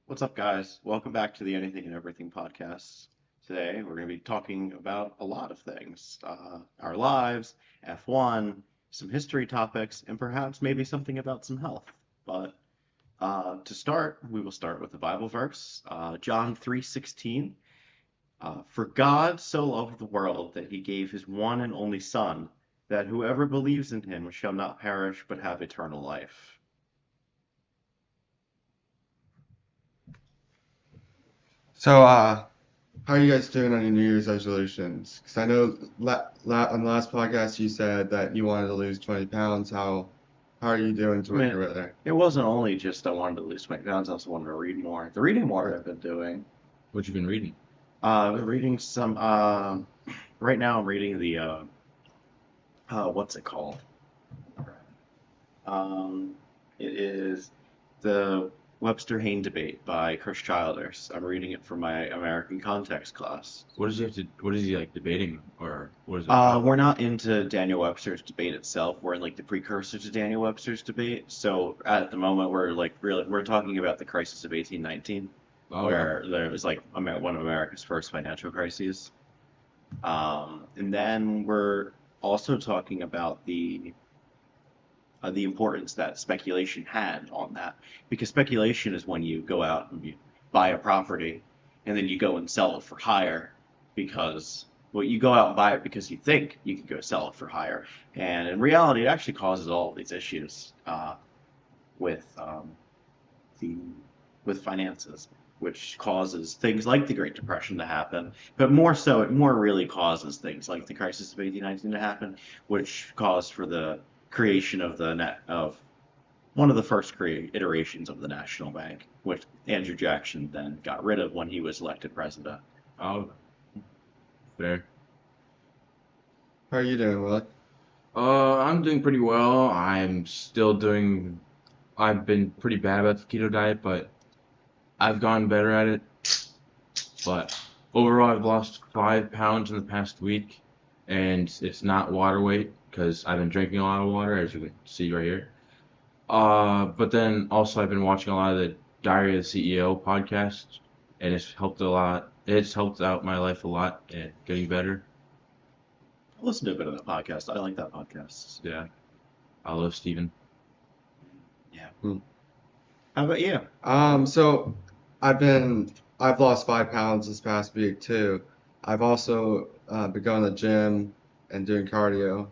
What's up, guys? Welcome back to the Anything and Everything podcast. Today, we're going to be talking about a lot of things our lives, F1, some history topics, and perhaps maybe something about some health. But to start, we will start with the Bible verse, John 3:16. For God so loved the world that he gave his one and only Son, that whoever believes in him shall not perish but have eternal life. So, how are you guys doing on your New Year's resolutions? Because I know on the last podcast you said that you wanted to lose 20 pounds. How are you doing I toward mean, your there? it wasn't only just I wanted to lose weight, I also wanted to read more. The reading more I've been doing. What you been reading? I've been reading some. Right now, I'm reading the what's it called? Um, it is the Webster Hain debate by Chris Childers. I'm reading it for my American context class. What does he have to? What is he like debating, or what is it about? We're not into Daniel Webster's debate itself. We're in like the precursor to Daniel Webster's debate. So at the moment, we're talking about the crisis of 1819, Oh, okay. where there was like one of America's first financial crises. And then we're also talking about the importance that speculation had on that, because speculation is when you go out and you buy a property, and then you go and sell it for higher, because well, you go out and buy it because you think you can go sell it for higher, and in reality, it actually causes all of these issues with the with finances, which causes things like the Great Depression to happen. But more so, it more really causes things like the crisis of 1819 to happen, which caused for the creation of the net of one of the first iterations of the National Bank, which Andrew Jackson then got rid of when he was elected president. Oh, fair. How are you doing, Willie? I'm doing pretty well. I'm still doing. I've been pretty bad about the keto diet, but I've gotten better at it. But overall, I've lost 5 pounds in the past week, and it's not water weight because I've been drinking a lot of water, as you can see right here. But then also I've been watching a lot of the Diary of the CEO podcast, and it's helped a lot. It's helped out my life a lot and getting better. I listened to a bit of that podcast. I like that podcast. Yeah, I love Steven. Yeah. Hmm. How about you? So I've lost 5 pounds this past week too. I've also been going to the gym and doing cardio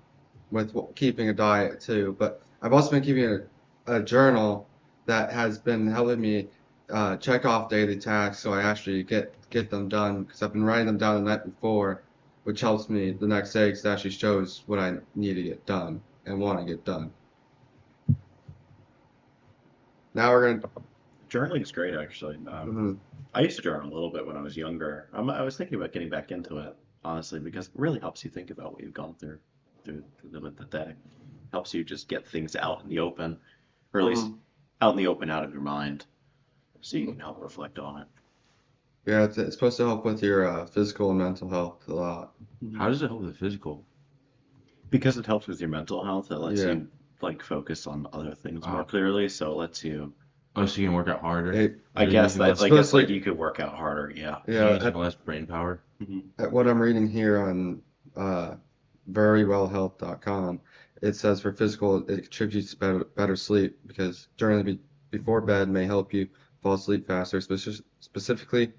with keeping a diet too. But I've also been keeping a journal that has been helping me check off daily tasks so I actually get them done because I've been writing them down the night before, which helps me the next day because it actually shows what I need to get done and want to get done. Now we're gonna. Journaling is great, actually. Mhm. I used to journal a little bit when I was younger. I was thinking about getting back into it, honestly, because it really helps you think about what you've gone through the day. Helps you just get things out in the open, or at least Mhm. out in the open, out of your mind, so you can help reflect on it. Yeah, it's supposed to help with your physical and mental health a lot. How does it help with the physical? Because it helps with your mental health. It lets Yeah. you like focus on other things more Uh, clearly. So it lets you. oh, so you can work out harder. It, I You're guess using that less. I guess like supposedly, you could work out harder. Yeah. You're yeah, using less brain power. at what I'm reading here on uh, verywellhealth.com, it says for physical, it contributes to better sleep because journaling before bed may help you fall asleep faster. Specifically,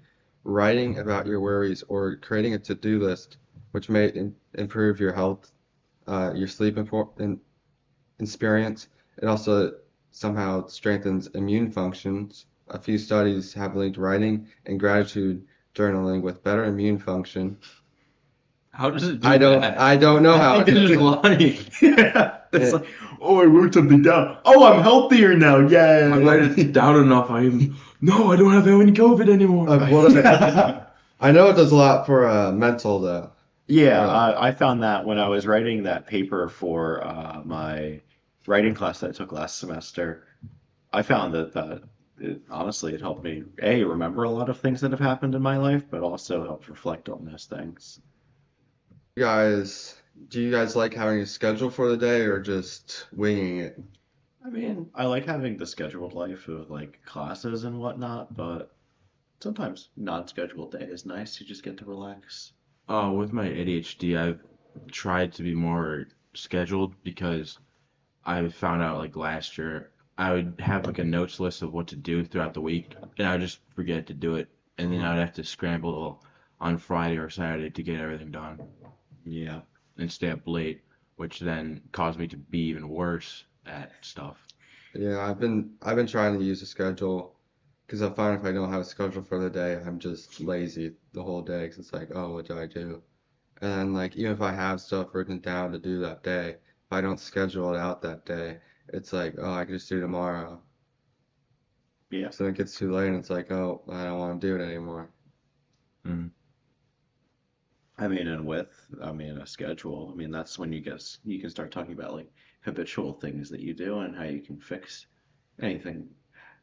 writing about your worries or creating a to-do list, which may improve your health, your sleep experience. It also somehow strengthens immune functions. A few studies have linked writing and gratitude journaling with better immune function. How does it I do don't that? I don't know I how think it they're does just it. lying. Yeah. It's It- like, oh, I wrote something down. Oh, I'm healthier now. I write Yay. it down enough. No, I don't have any COVID anymore. I know it does a lot for mental though. Yeah, Really. I found that when I was writing that paper for my writing class that I took last semester. I found that honestly it helped me remember a lot of things that have happened in my life, but also helped reflect on those things. You guys, do you guys like having a schedule for the day or just winging it? I mean, I like having the scheduled life of like classes and whatnot, but sometimes non-scheduled day is nice. You just get to relax. With my ADHD, I've tried to be more scheduled because I found out like last year I would have like a notes list of what to do throughout the week, and I would just forget to do it, and then Mhm. I'd have to scramble on Friday or Saturday to get everything done Yeah. and stay up late, which then caused me to be even worse at stuff. Yeah, I've been trying to use a schedule because I find if I don't have a schedule for the day, I'm just lazy the whole day. 'Cause it's like, oh, what do I do? And then like even if I have stuff written down to do that day, if I don't schedule it out that day, it's like, oh, I can just do tomorrow. Yeah. So then it gets too late and it's like, oh, I don't want to do it anymore. Mm. I mean, and with, I mean, a schedule, I mean, that's when you can start talking about like habitual things that you do and how you can fix anything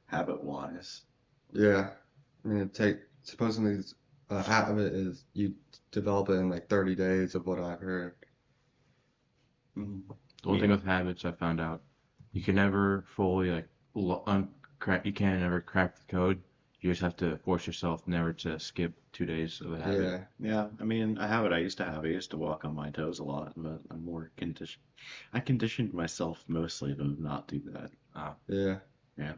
habit-wise. Yeah. I mean, supposedly habit is you develop it in like 30 days of what I've heard. Mm. The one thing Yeah. with habits I found out, you can never fully like uncrack. You can never crack the code. You just have to force yourself never to skip 2 days of a habit. Yeah. Yeah. I mean, a habit I used to have. I used to walk on my toes a lot, but I'm more conditioned. I conditioned myself mostly to not do that. Uh, Yeah. Yeah.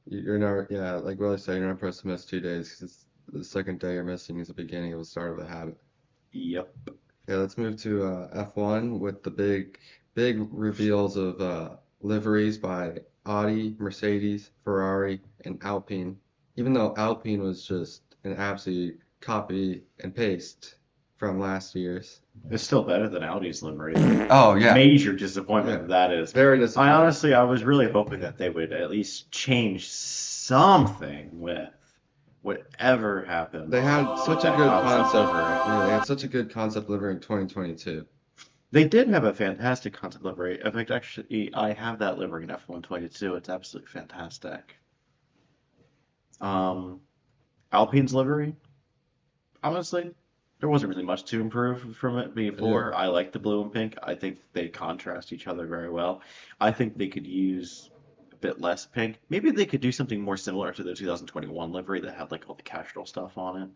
You're never, yeah, like Willie said, you're not supposed to miss 2 days because the second day you're missing is the beginning of the start of a habit. Yep. Yeah, let's move to F1 with the big reveals of liveries by Audi, Mercedes, Ferrari, and Alpine. Even though Alpine was just an absolute copy and paste from last year's. It's still better than Audi's livery, though. Oh yeah, Major yeah, disappointment that is. very I disappointing. honestly, I was really hoping that they would at least change something with whatever happened They had with such a that good concept concept. livery. Yeah, they had such a good concept livery in 2022. They did have a fantastic concept livery. In fact, actually, I have that livery in F122. It's absolutely fantastic. Um, Alpine's livery, honestly, there wasn't really much to improve from it Yeah. before. I like the blue and pink. I think they contrast each other very well. I think they could use a bit less pink. Maybe they could do something more similar to the 2021 livery that had like all the Castrol stuff on it.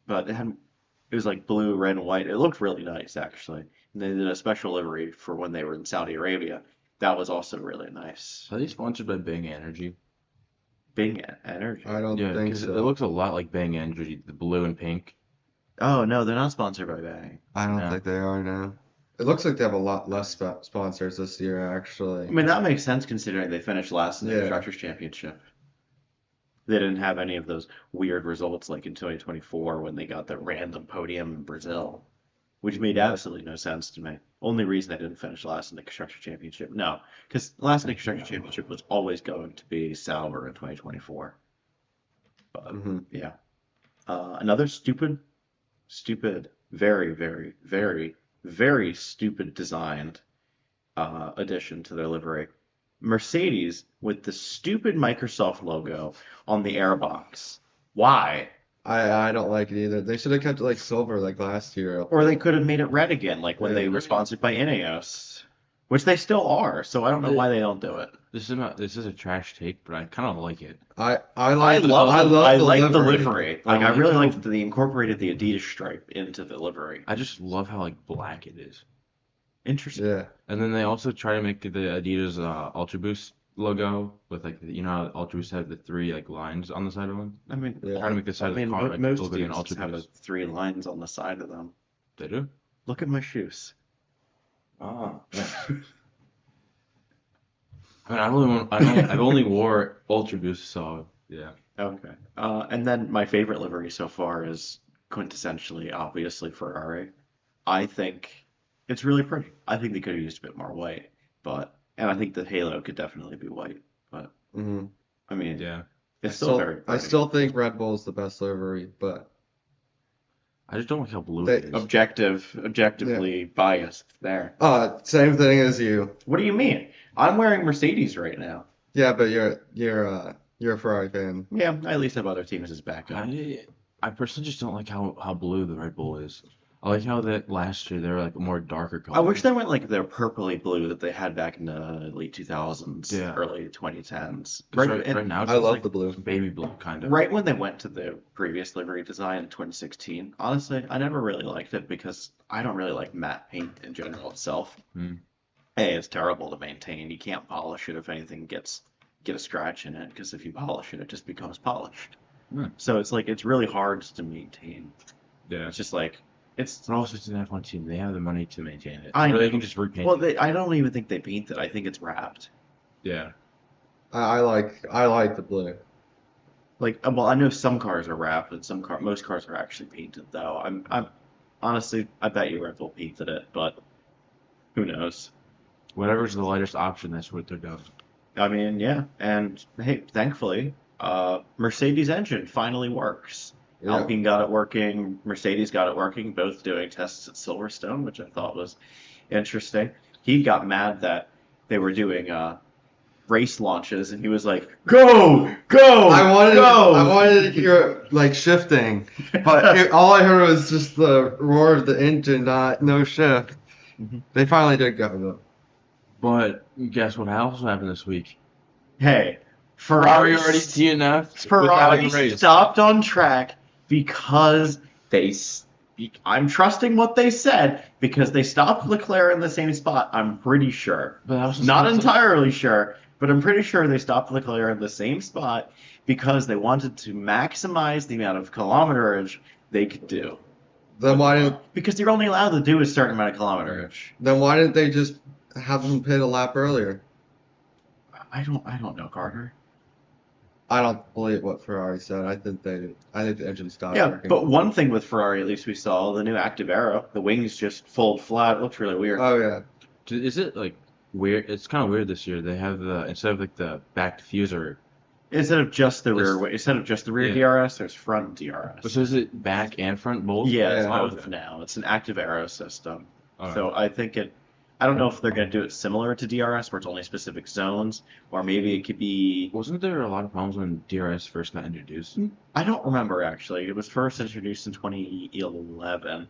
But it was like blue, red, and white. It looked really nice actually. And they did a special livery for when they were in Saudi Arabia. That was also really nice. are they sponsored by Bang Energy? Bing Energy. I don't Yeah, think because it so. looks a lot like Bang Energy, the blue and pink. Oh no, they're not sponsored by Bang. I don't No. think they are now. It looks like they have a lot less sponsors this year, I actually. mean that makes sense considering they finished last in the Yeah. Constructors' Championship. They didn't have any of those weird results like in 2024 when they got the random podium in Brazil, which made absolutely no sense to me. Only reason they didn't finish last in the Constructors' Championship. No, because last in the Constructors' Championship was always going to be Sauber in 2024. But Hmm. yeah, another stupid, very, very, very, very stupid designed addition to their livery. Mercedes with the stupid Microsoft logo on the airbox. Why? I don't like it either. They should have kept it like silver like last year up Or they there. could have made it red again, like when Yeah. they were sponsored by Ineos, which they still are. So I don't know The- why they don't do it. This is a trash take, but I kind of like it. I love I the love I the like the livery. livery. I Like I like really how like that they incorporated the Adidas stripe into the livery. I just love how like black it is. Interesting. Yeah. And then they also try to make the Adidas Ultra Boost logo with like you know how Ultra Boost have the three like lines on the side of them. I mean, Yeah. Trying to make the I side of the mean, car like most look like an dudes Ultra just have Boost. three lines on the side of them. They do. Look at my shoes. Ah. I mean, I've only wore Ultra Boost, so yeah. Okay. And then my favorite livery so far is quintessentially, obviously, Ferrari. I think it's really pretty. I think they could have used a bit more white, and I think the halo could definitely be white. But Hmm. I mean, Yeah. it's still very I pretty. still think Red Bull is the best livery, but I just don't like how blue it they is. yeah. Objectively biased there. Same thing as you. What do you mean? I'm wearing Mercedes right now. Yeah, but you're a Ferrari fan. Yeah, I at least have other teams as backup. I personally just don't like how blue the Red Bull is. I like how that last year they were like a more darker I wish color. they went like the purpley blue that they had back in the late 2000s, Yeah, early 2010s. because right now I it's love like the blue. baby blue kind of. Right when they went to the previous livery design in 2016, honestly, I never really liked it because I don't really like matte paint in general itself. Hmm. A, it's terrible to maintain. You can't polish it if anything get a scratch in it because if you polish it, it just becomes polished. Hmm. So it's like it's really hard to maintain. Yeah. It's just like it's. But also it's an F1 team. They have the money to maintain it. I Or they know. can just repaint Well, it. I don't even think they paint it. I think it's wrapped. Yeah. I like the blue. Like, well, I know some cars are wrapped, but most cars are actually painted though. I'm honestly, I bet you Red Bull painted it, but who knows? Whatever's the lightest option, that's what they're doing. I mean, yeah, and hey, thankfully, Mercedes engine finally works. Yeah. Alpine got it working, Mercedes got it working, both doing tests at Silverstone, which I thought was interesting. He got mad that they were doing race launches, and he was like, "Go, go, I go!" wanted to hear like shifting, but all I heard was just the roar of the engine, no shift. Mhm. They finally did go though. But guess what also happened this week? Hey, Ferrari already DNF'd without Ferrari a race. stopped on track because I'm trusting what they said because they stopped Leclerc in the same spot. I'm pretty sure. But that was just Not like- entirely sure, but I'm pretty sure they stopped Leclerc in the same spot because they wanted to maximize the amount of kilometerage they could do. Then why didn't Because you're only allowed to do a certain amount of kilometerage. then why didn't they just have them pit a lap earlier? I don't know, Carter. I don't believe what Ferrari said. I think the engine stopped Yeah, working. but one thing with Ferrari, at least we saw the new active aero. The wings just fold flat. It looks really weird. Oh yeah. Is it like weird? It's kind of weird this year. They have the instead of like the back diffuser. Instead of just the rear, It's- instead of just the rear yeah. DRS, there's front DRS. But so is it back and front both? Yeah, it's Yeah. both now. It's an active aero system. Alright. So I don't know if they're going to do it similar to DRS, where it's only specific zones, or maybe it could be. Wasn't there a lot of problems when DRS first got introduced? I don't remember actually. It was first introduced in 2011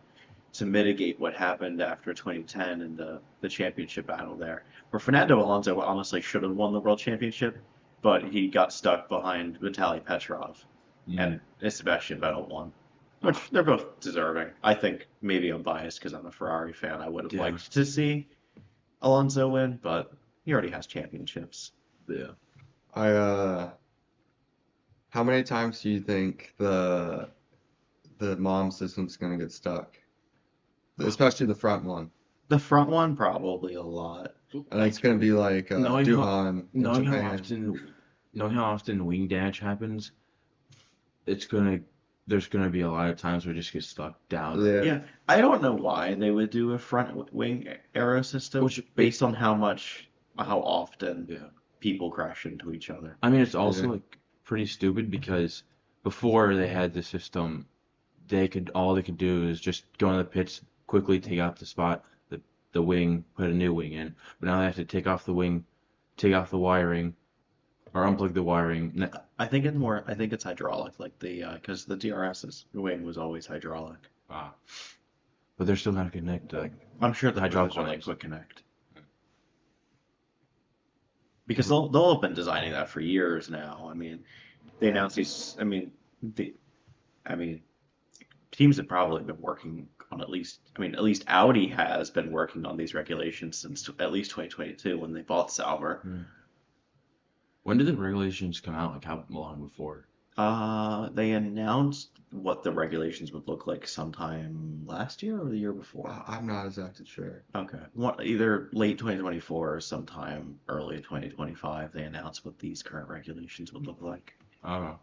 to mitigate what happened after 2010 and the championship battle there, where Fernando Alonso honestly should have won the world championship, but he got stuck behind Vitaly Petrov, and Sebastian Vettel won. Which they're both deserving. I think maybe I'm biased because I'm a Ferrari fan. I would have Yeah. liked to see Alonso win, but he already has championships. Yeah. How many times do you think the mom system's gonna get stuck? Especially the front one. The front one probably a lot. And it's gonna be like Knowing how- Duhan in Knowing how Japan. often wing damage happens, there's gonna be a lot of times where it just gets stuck down. Yeah. Yeah, I don't know why they would do a front wing aero system Which- based on how often Yeah. people crash into each other. I mean, it's also Yeah. like pretty stupid because before they had the system, all they could do is just go in the pits, quickly take out the spot, the wing, put a new wing in. But now they have to take off the wing, take off the wiring, or unplug the wiring. I think it's hydraulic, like because the DRS's wing was always hydraulic. But they're still not connected. I'm sure the Hydraulic hydraulics are like arms. quick connect. Because they'll have been designing that for years now. I mean, they announced these. I mean, teams have probably been working on at least. I mean, at least Audi has been working on these regulations since at least 2022 when they bought Sauber. When did the regulations come out? Like how long before? They announced what the regulations would look like sometime last year or the year before. I'm not exactly sure. Okay. Either late 2024 or sometime early 2025, they announced what these current regulations would look like. I don't know.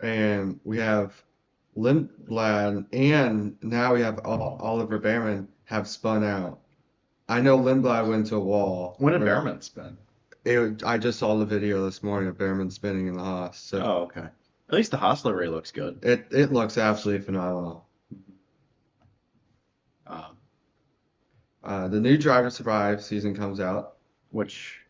And we have Lindblad, and now we have Oliver Behrman have spun out. I know Lindblad went to a wall. When did where- Behrman spin? I just saw the video this morning of Behrman spinning in the Haas. So Oh, okay. At least the Haas livery looks good. it looks absolutely phenomenal. Um, The new Drive to Survive season comes out. which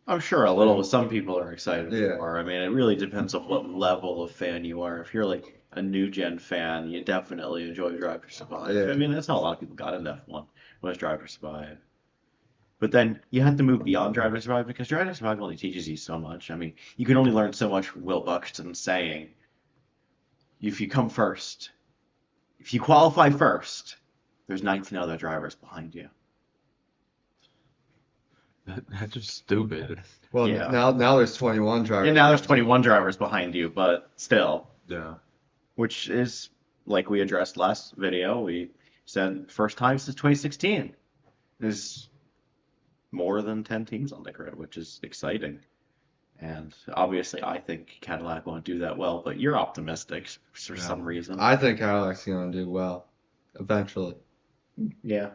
I'm sure some people are excited Yeah. for. I mean, it really depends on what level of fan you are. If you're like a new gen fan, you definitely enjoy Drive to Survive. Yeah. I mean, that's how a lot of people got into F1 was Drive to Survive. But then you have to move beyond Drive to Survive because Drive to Survive only teaches you so much. I mean, you can only learn so much from Will Buxton saying, if you come first, if you qualify first, there's 19 other drivers behind you. That's just stupid. Well, Yeah. now there's 21 drivers. And now there's 21 drivers behind you, but still, Yeah. which is like we addressed last video. We said first time since 2016. There's more than 10 teams on the grid, which is exciting. And obviously, I think Cadillac won't do that well, but you're optimistic for Yeah. some reason. I think Cadillac's going to do well eventually. Yeah.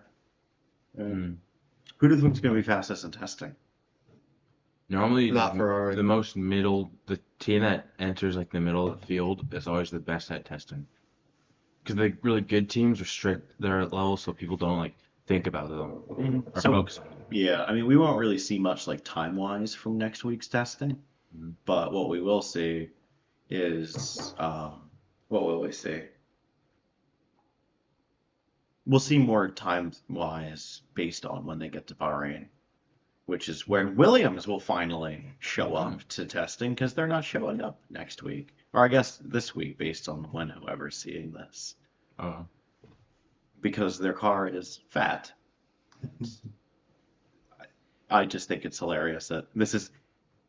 Hmm. Who do you think is going to be fastest in testing? Normally, Not Ferrari. the team that enters like the middle of the field is always the best at testing. Because the really good teams restrict their levels so people don't like think about them or So, focus on them. yeah, I mean, we won't really see much like time-wise from next week's testing, Mhm. but what we will see is, what will we see? We'll see more time-wise based on when they get to Bahrain, which is where Williams will finally show up to testing because they're not showing up next week, or I guess this week based on when whoever's seeing this, Oh, because their car is fat. I just think it's hilarious that this is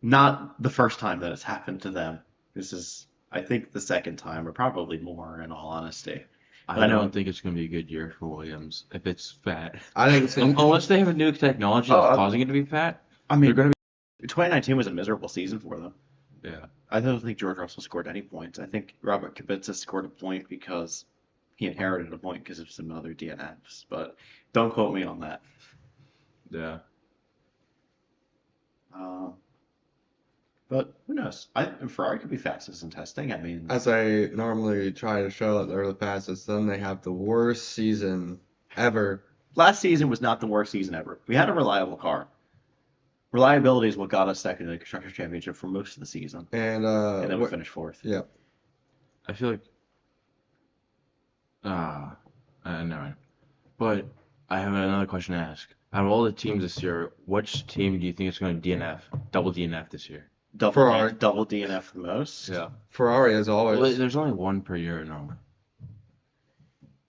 not the first time that it's happened to them. This is, I think, the second time, or probably more, in all honesty. I I know. don't think it's going to be a good year for Williams if it's fat. I think it's going to Unless they have a new technology that's causing it to be fat, I they're mean, going to 2019 was a miserable season for them. be. Yeah. I don't think George Russell scored any points. I think Robert Kubica scored a point because he inherited a point because of some other DNFs, but don't quote me on that. Yeah. Um, but who knows? Ferrari could be fastest in testing. I mean, as I normally try to show that they're the fastest, then they have the worst season ever. last season was not the worst season ever. We had a reliable car. Reliability is what got us second in the Constructors' Championship for most of the season, And and then we finished fourth. yeah, I feel like. Never mind. But I have another question to ask. Out of all the teams this year, which team do you think is going to double DNF this year? Ferrari. Double DNF the most. Ferrari as Well, always. there's only one per year normally.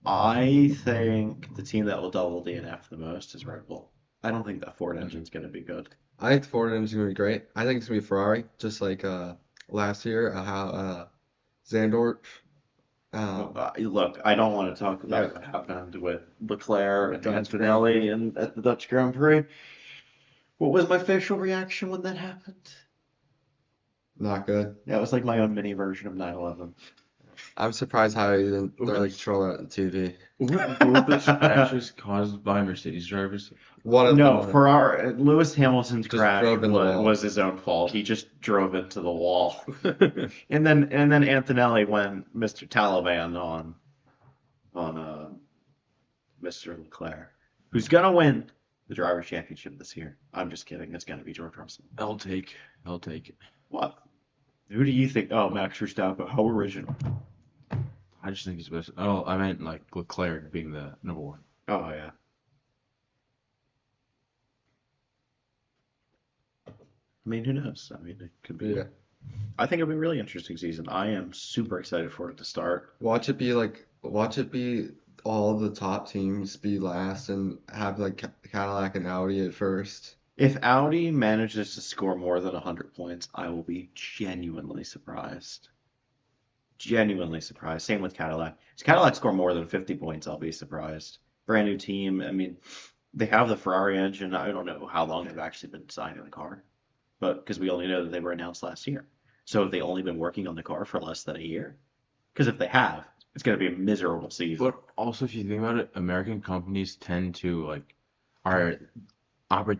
I think the team that will double DNF the most is Red Bull. I don't think that Ford engine's going to be good. I think the Ford engine's going to be great. I think it's going to be Ferrari, just like last year, how Zandvoort. Look, I don't want to talk about what happened with Leclerc and Antonelli and at the Dutch Grand Prix. What was my facial reaction when that happened? Not good. That was like my own mini version of 9/11. I'm surprised how he didn't really control it on TV. Were this actually caused by Mercedes drivers? One of No, them, Ferrari, Lewis Hamilton's Just crash drove in the wall. was his own fault. He just drove into the wall. And then Antonelli went Mr. Taliban on Mr. Leclerc, who's gonna win the drivers' championship this year. I'm just kidding. It's gonna be George Russell. I'll take it. What? Who do you think? Oh, Max Verstappen. How original. I just think he's best. Oh, I meant like Leclerc being the number one. Oh yeah. I mean, who knows? I mean, it could be. Yeah. I think it'll be a really interesting season. I am super excited for it to start. Watch it be all the top teams be last and have like Cadillac and Audi at first. If Audi manages to score more than 100 points, I will be genuinely surprised. Genuinely surprised. Same with Cadillac. If Cadillac score more than 50 points, I'll be surprised. Brand new team. I mean, they have the Ferrari engine. I don't know how long they've actually been designing the car, but because we only know that they were announced last year. So have they only been working on the car for less than a year? Because if they have, it's going to be a miserable season. But also, if you think about it, American companies tend to operate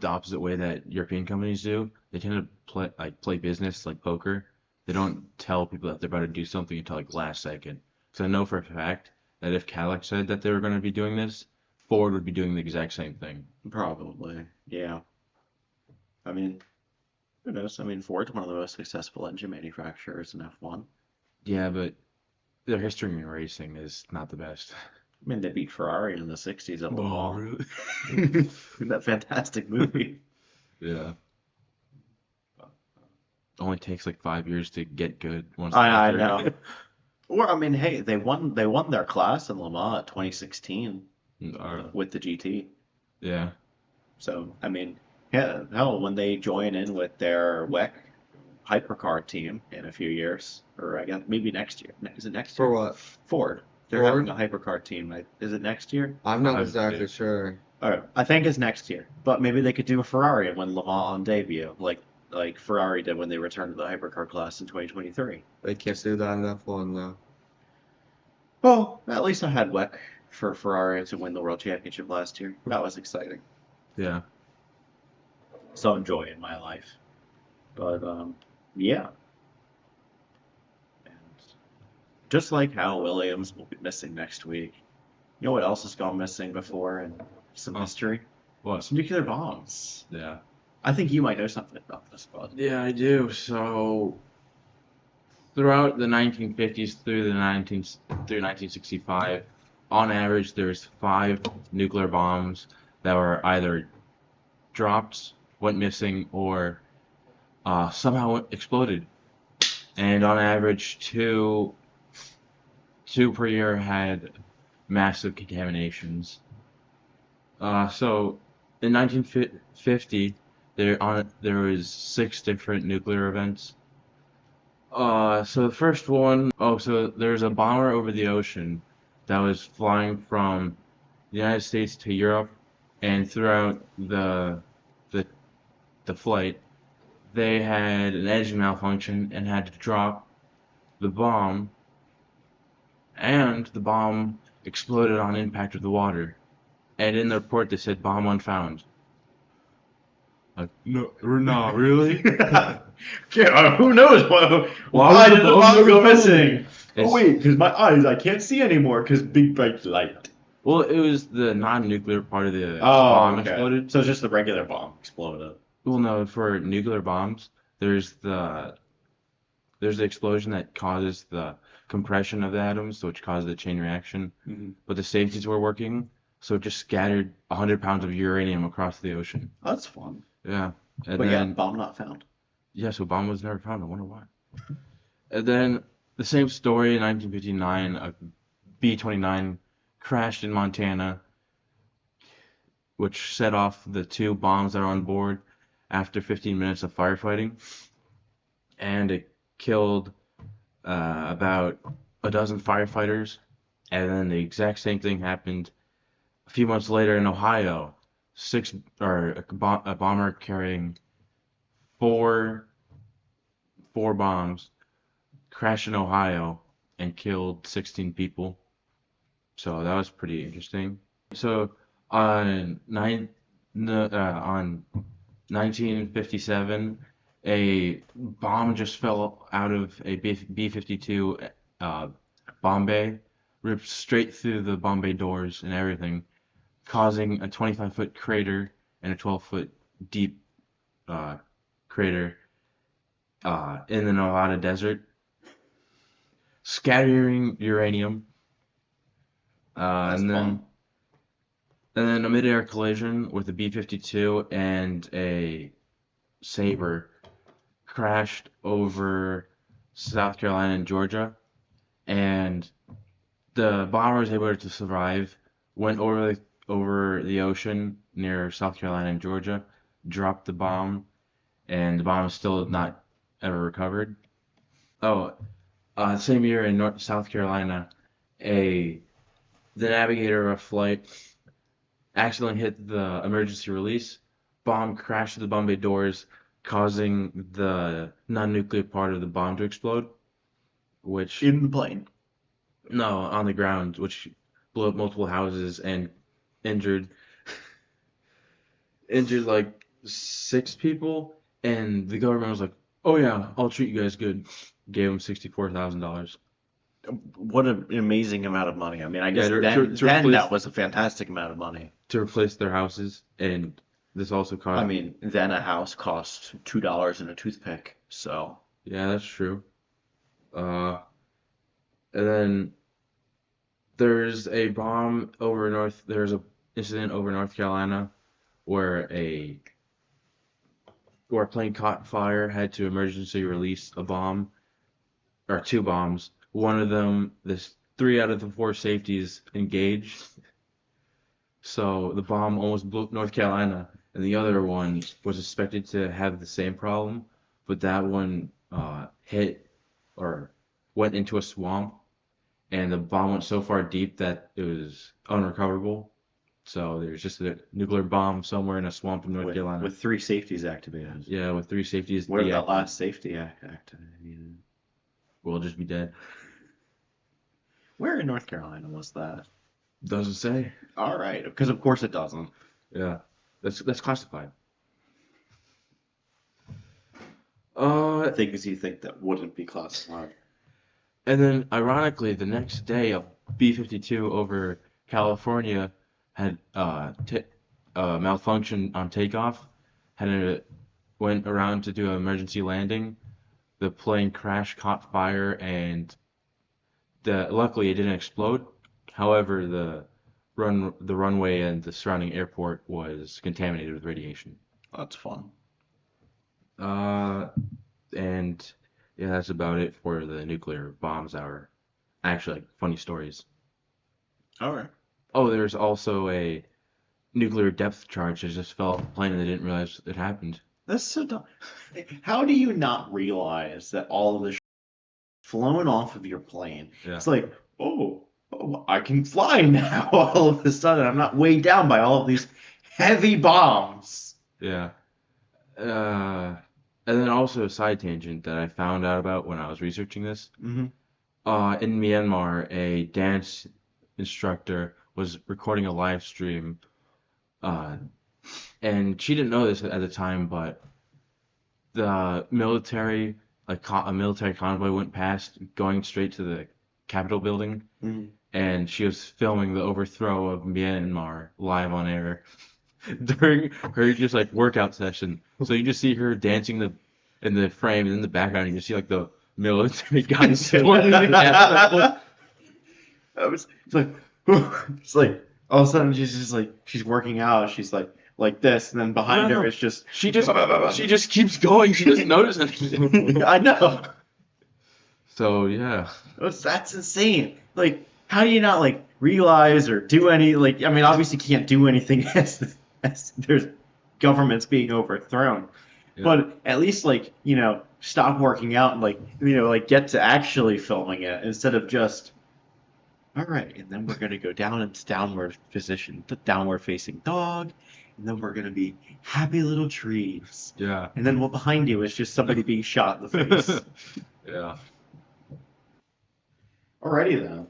the opposite way that European companies do. They tend to play business like poker. They don't tell people that they're about to do something until like last second. So I know for a fact that if Cadillac said that they were going to be doing this, Ford would be doing the exact same thing. Probably, yeah. I mean, who knows? I mean, Ford's one of the most successful engine manufacturers in F1. Yeah, but their history in racing is not the best. I mean, they beat Ferrari in the 60s at Le Oh, Mans. really? That fantastic movie. Yeah. Only takes like 5 years to get good once I after. know. Or I mean, hey, they won their class in Le Mans at 2016 with the GT. Yeah. So I mean, yeah, hell, when they join in with their WEC hypercar team in a few years, or I guess maybe next year. Is it next For year? what? Ford. They're having Ford? a hypercar team. Is it next year? I'm not I've, exactly sure. All right, I think it's next year. But maybe they could do a Ferrari and win Le Mans on debut, like Ferrari did when they returned to the hypercar class in 2023. They can't do that in F1 though. Well, at least I had WEC for Ferrari to win the world championship last year. That was exciting. yeah. Some joy in my life. But yeah. And just like Hal Williams will be missing next week. You know what else has gone missing before in some Oh. history? What? Nuclear bombs. Yeah. I think you might know something about this, bud. Yeah, I do. So throughout the 1950s through 1965, on average, there's 5 nuclear bombs that were either dropped, went missing, or somehow exploded. And on average, two per year had massive contaminations. So in 1950, there was 6 different nuclear events. So the first one, so there's a bomber over the ocean that was flying from the United States to Europe, and throughout the the flight, they had an engine malfunction and had to drop the bomb, and the bomb exploded on impact with the water. And in the report, they said bomb unfound. Like, no, not really. Yeah, who knows why did the bomb go missing? It's- Oh wait, because my eyes, I can't see anymore because big bright light. Well, it was the non-nuclear part of the Oh, bomb okay. exploded. So it's just the regular bomb exploded. Well, no, for nuclear bombs, there's the explosion that causes the compression of the atoms, which causes the chain reaction. Mm-hmm. But the safeties were working, so it just scattered 100 pounds of uranium across the ocean. That's fun. Yeah, and But yeah, then bomb not found. yeah, so bomb was never found. I wonder why. And then the same story in 1959, a B-29 crashed in Montana, which set off the 2 bombs that are on board after 15 minutes of firefighting, and it killed about a dozen firefighters. And then the exact same thing happened a few months later in Ohio. A bomber carrying four bombs crashed in Ohio and killed 16 people. So that was pretty interesting. So on 1957, a bomb just fell out of a B-52 bomb bay, ripped straight through the bomb bay doors and everything, causing a 25-foot crater and a 12-foot deep crater in the Nevada desert, scattering uranium. That's And then fun. and then a mid-air collision with a B-52 and a Sabre crashed over South Carolina and Georgia, and the bomber was able to survive, went over the ocean near South Carolina and Georgia, dropped the bomb, and the bomb is still not ever recovered. Same year in South Carolina, the navigator of a flight accidentally hit the emergency release. Bomb crashed through the bomb bay doors, causing the non-nuclear part of the bomb to explode. Which In the plane. no, on the ground, which blew up multiple houses and injured like 6 people. And the government was like, "Oh yeah, I'll treat you guys good." Gave them $64,000. What an amazing amount of money. I mean, I Yeah, guess to then replace- that was a fantastic amount of money. to replace their houses, and this also cost. I mean, then a house costs $2 and a toothpick. So Yeah, that's true. And then there's a incident over North Carolina where a plane caught fire, had to emergency release a bomb or two bombs. One of them, this three out of the four safeties engaged, so the bomb almost blew up North Carolina, and the other one was expected to have the same problem, but that one hit or went into a swamp, and the bomb went so far deep that it was unrecoverable. So there's just a nuclear bomb somewhere in a swamp in North Carolina. With three safeties activated. Yeah, with three safeties What if that deactivated, last safety activated? we'll just be dead. Where in North Carolina was that? Doesn't say. All right, because of course it doesn't. Yeah, that's classified. Things you think that wouldn't be classified. And then ironically, the next day, a B-52 over California had malfunction on takeoff, went around to do an emergency landing. The plane crashed, caught fire, and luckily it didn't explode. However, the runway and the surrounding airport was contaminated with radiation. That's fun. And yeah, that's about it for the nuclear bombs hour. Actually, like, funny stories. All right. Oh, there's also a nuclear depth charge that just fell off the plane and they didn't realize it happened. That's so dumb. How do you not realize that all of this flown off of your plane? Yeah. It's like, oh, I can fly now. All of a sudden, I'm not weighed down by all of these heavy bombs. Yeah. And then also a side tangent that I found out about when I was researching this. Mm-hmm. In Myanmar, a dance instructor was recording a live stream, and she didn't know this at the time, but the military, a military convoy went past, going straight to the Capitol building, Mm-hmm. and she was filming the overthrow of Myanmar live on air during her just like workout session. So you just see her dancing in the frame, and in the background you just see like the military guys storming the Capitol. It's like all of a sudden she's just like she's working out. She's like this, and then behind No, her no. it's just She just keeps going. She doesn't notice anything. I know. So yeah, That's insane. Like, how do you not like realize or do any like? I mean, obviously you can't do anything as there's governments being overthrown, Yeah. but at least like stop working out and like get to actually filming it instead of just all right, and then we're gonna go down into downward position, the downward facing dog, and then we're gonna be happy little trees, yeah, and then what behind you is just somebody being shot in the face. yeah. Alrighty then.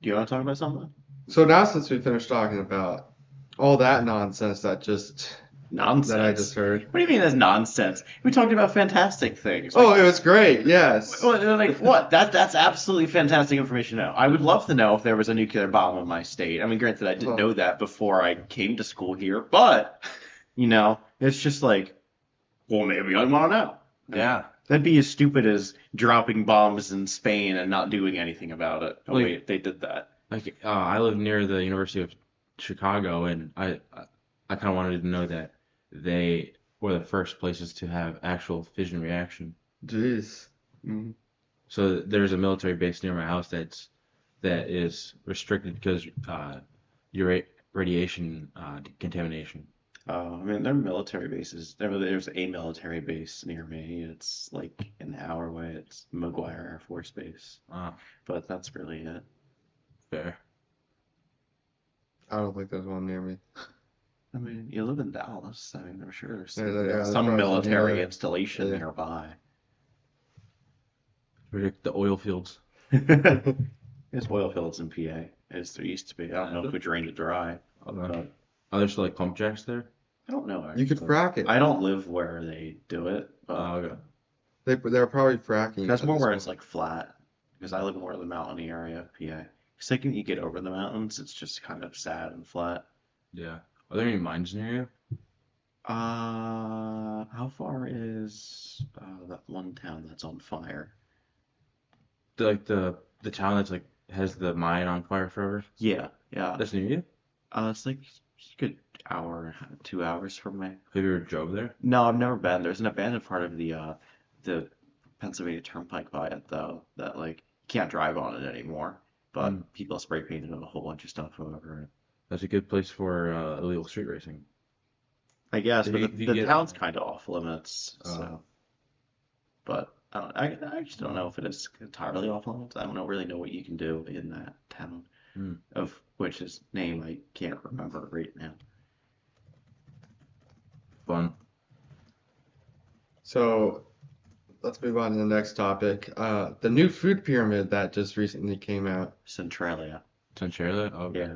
Do you want to talk about something? So now since we finished talking about all that nonsense that I just heard. What do you mean that's nonsense? We talked about fantastic things. Oh, it was great. Yes. Like what? That's absolutely fantastic information to know. I would love to know if there was a nuclear bomb in my state. I mean, granted, I didn't know that before I came to school here, but it's just like, well, maybe I want to know. Yeah. That'd be as stupid as dropping bombs in Spain and not doing anything about it. Oh Like- wait, they did that. Like I live near the University of Chicago, and I kind of wanted to know that they were the first places to have actual fission reaction. Jeez. Mhm. So there's a military base near my house that is restricted because radiation contamination. I mean, there are military bases. There's a military base near me. It's like an hour away. It's McGuire Air Force Base. But that's really it. Fair. I don't think there's one near me. I mean, you live in Dallas. I mean, I'm sure there's Yeah, there's some probably military some, yeah. installation Yeah. nearby. Predict the oil fields. There's oil fields in PA, as there used to be. I don't know if we drained it dry. But Are there still like pump jacks there? I don't know. You could actually. frack it. I don't live where they do it, but Okay. They're probably fracking. that's at more this where point. it's like flat. Because I live more in the mountainy area of PA. Because like when you get over the mountains, it's just kind of sad and flat. Yeah. Are there any mines near you? How far is that one town that's on fire? The town that's like has the mine on fire forever. Yeah, yeah. That's near you? It's like a good hour, 2 hours from me. Have you ever drove there? No, I've never been. There's an abandoned part of the Pennsylvania Turnpike by it though that like you can't drive on it anymore. Hmm. But people spray painted a whole bunch of stuff over it. That's a good place for illegal street racing. I guess, If but you, if you the get town's kind of off limits. uh, So, but I just don't know if it is entirely off limits. I don't know really know what you can do in that town, hmm, of which his name I can't remember right now. fun. So let's move on to the next topic. The new food pyramid that just recently came out. Centralia. Centralia? Okay. Yeah.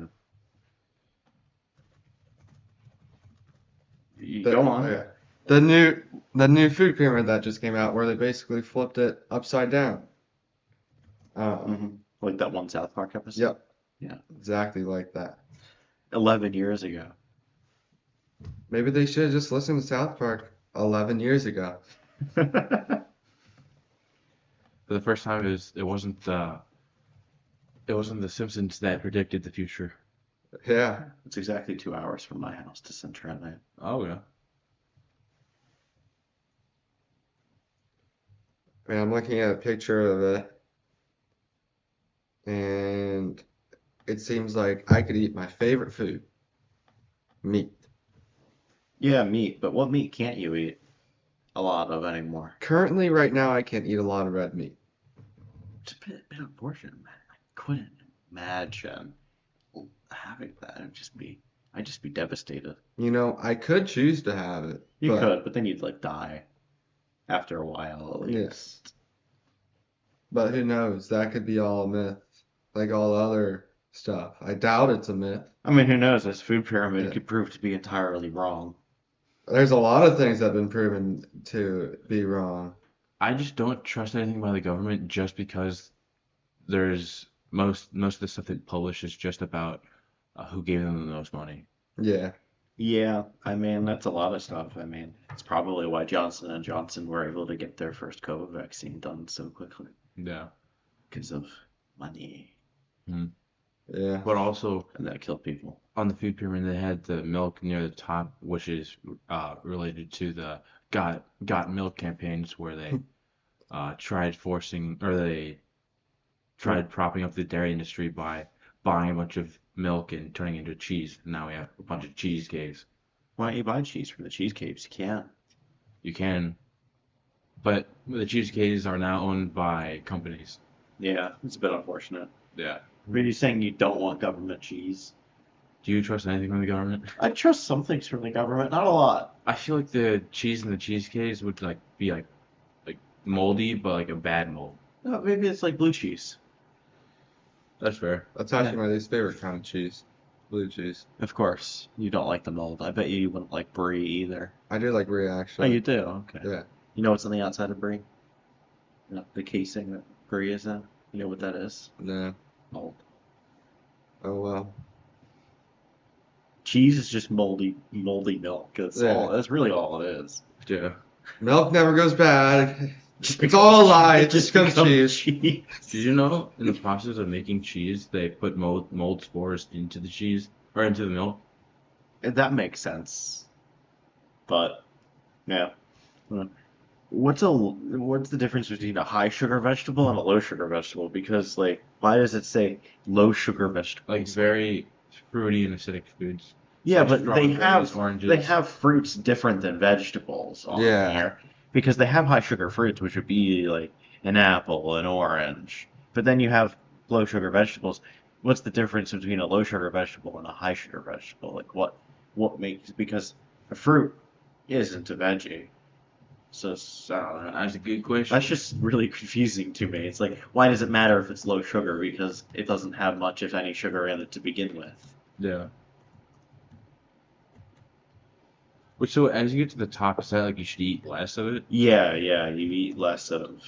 You The, go on. yeah. The new food pyramid that just came out, where they basically flipped it upside down. Hmm. Like that one South Park episode. Yep, Yeah. exactly like that. 11 years ago. Maybe they should have just listened to South Park 11 years ago. For the first time, it wasn't the Simpsons that predicted the future. Yeah. It's exactly 2 hours from my house to Centralia. Oh yeah. Man, I'm looking at a picture of it, and it seems like I could eat my favorite food, meat. Yeah, meat. But what meat can't you eat a lot of anymore? Currently, right now, I can't eat a lot of red meat. It's a bit unfortunate, man. I couldn't imagine having that. I'd just be devastated. You know, I could choose to have it, You but could, but then you'd like die after a while at yeah, least. but who knows? That could be all a myth, like all other stuff. I doubt it's a myth. I mean, who knows? This food pyramid Yeah. could prove to be entirely wrong. There's a lot of things that have been proven to be wrong. I just don't trust anything by the government just because there's most of the stuff they publish is just about who gave them the most money. Yeah, Yeah, I mean, that's a lot of stuff. I mean, it's probably why Johnson and Johnson were able to get their first COVID vaccine done so quickly Yeah. because of money, Hmm. yeah. But also and that killed people. on the food pyramid, they had the milk near the top, which is related to the Got Milk campaigns, where they tried forcing or they tried propping up the dairy industry by buying a bunch of milk and turning it into cheese. And now we have a bunch of cheese caves. Why don't you buy cheese from the cheesecakes? You can't. You can, but the cheese caves are now owned by companies. Yeah, it's a bit unfortunate. Yeah. Are you saying you don't want government cheese? Do you trust anything from the government? I trust some things from the government, not a lot. I feel like the cheese in the cheese caves would like be like moldy, but like a bad mold. No, maybe it's like blue cheese. That's fair. That's actually my least favorite kind of cheese, blue cheese. Of course, you don't like the mold. I bet you wouldn't like brie either. I do like brie Oh, actually. you do? Okay. Yeah, You know what's on the outside of brie? No, the casing that brie is in. You know what that is? no. Mold. Oh well. Cheese is just moldy milk. That's Yeah. all. That's really all it is. Yeah. Milk never goes bad. It's all a lie. It just becomes cheese. cheese. Did you know in the process of making cheese, they put mold spores into the cheese or into the milk? And that makes sense. But yeah. What's the difference between a high sugar vegetable and a low sugar vegetable? Because like, why does it say low sugar Like vegetables? very fruity and acidic foods. Yeah, Like but strawberries, oranges. they have fruits different than vegetables on Yeah. there because they have high sugar fruits, which would be like an apple, an orange. But then you have low sugar vegetables. What's the difference between a low sugar vegetable and a high sugar vegetable? Like what makes because a fruit isn't a veggie. So I don't know. That's a good question. That's just really confusing to me. It's like, why does it matter if it's low sugar? Because it doesn't have much, if any, sugar in it to begin with. Yeah. Which so as you get to the top, is that like you should eat less of it? Yeah, you eat less of.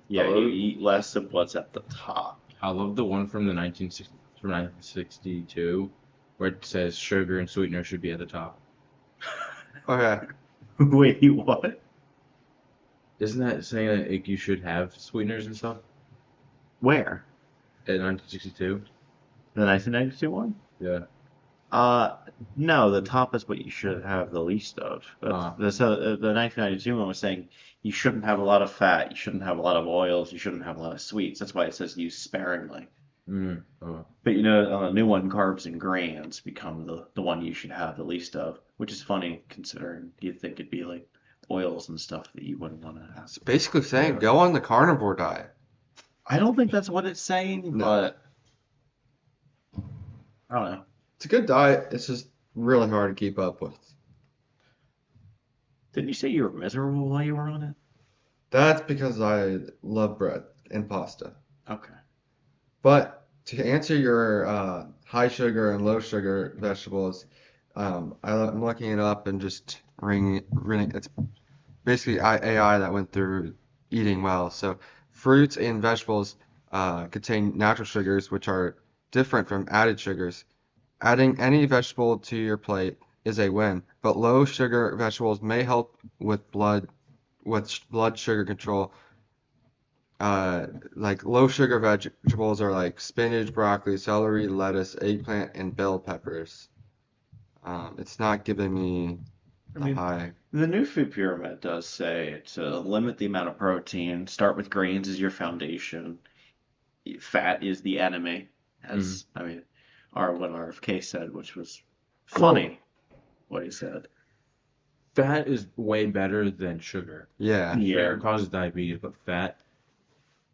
Yeah, Hello? you eat less of what's at the top. I love the one from 1962 where it says sugar and sweetener should be at the top. Okay. Wait, what? Isn't that saying that like, you should have sweeteners and stuff Where? in 1962? The 1992 one? Yeah. Uh, no, the top is what you should have the least of. But Uh, the 1992 one was saying you shouldn't have a lot of fat, you shouldn't have a lot of oils, you shouldn't have a lot of sweets. That's why it says use sparingly. oh. But you know, on the new one, carbs and grains become the one you should have the least of, which is funny considering you'd think it'd be like oils and stuff that you wouldn't want to have. It's basically saying Yeah. go on the carnivore diet. I don't think that's what it's saying, No, but I don't know. it's a good diet. It's just really hard to keep up with. Didn't you say you were miserable while you were on it? That's because I love bread and pasta. Okay. But to answer your high sugar and low sugar vegetables, I'm looking it up and just ring. It's basically AI that went through eating well. So fruits and vegetables contain natural sugars, which are different from added sugars. Adding any vegetable to your plate is a win, but low sugar vegetables may help with blood sugar control. Like low sugar vegetables are like spinach, broccoli, celery, lettuce, eggplant, and bell peppers. It's not giving me I the mean, high. the new food pyramid does say to limit the amount of protein, start with grains as your foundation, fat is the enemy, Mm. as I mean, what RFK said, which was Well, funny what he said. fat is way better than sugar. Yeah, Yeah. Sugar causes diabetes, but fat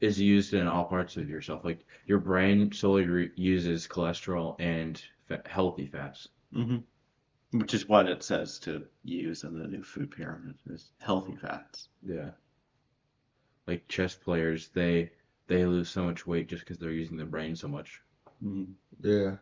is used in all parts of yourself. Like your brain solely uses cholesterol and healthy fats. hmm Which is what it says to use in the new food pyramid is healthy fats. Yeah. Like chess players, they lose so much weight just because they're using their brain so much. Mm-hmm. yeah.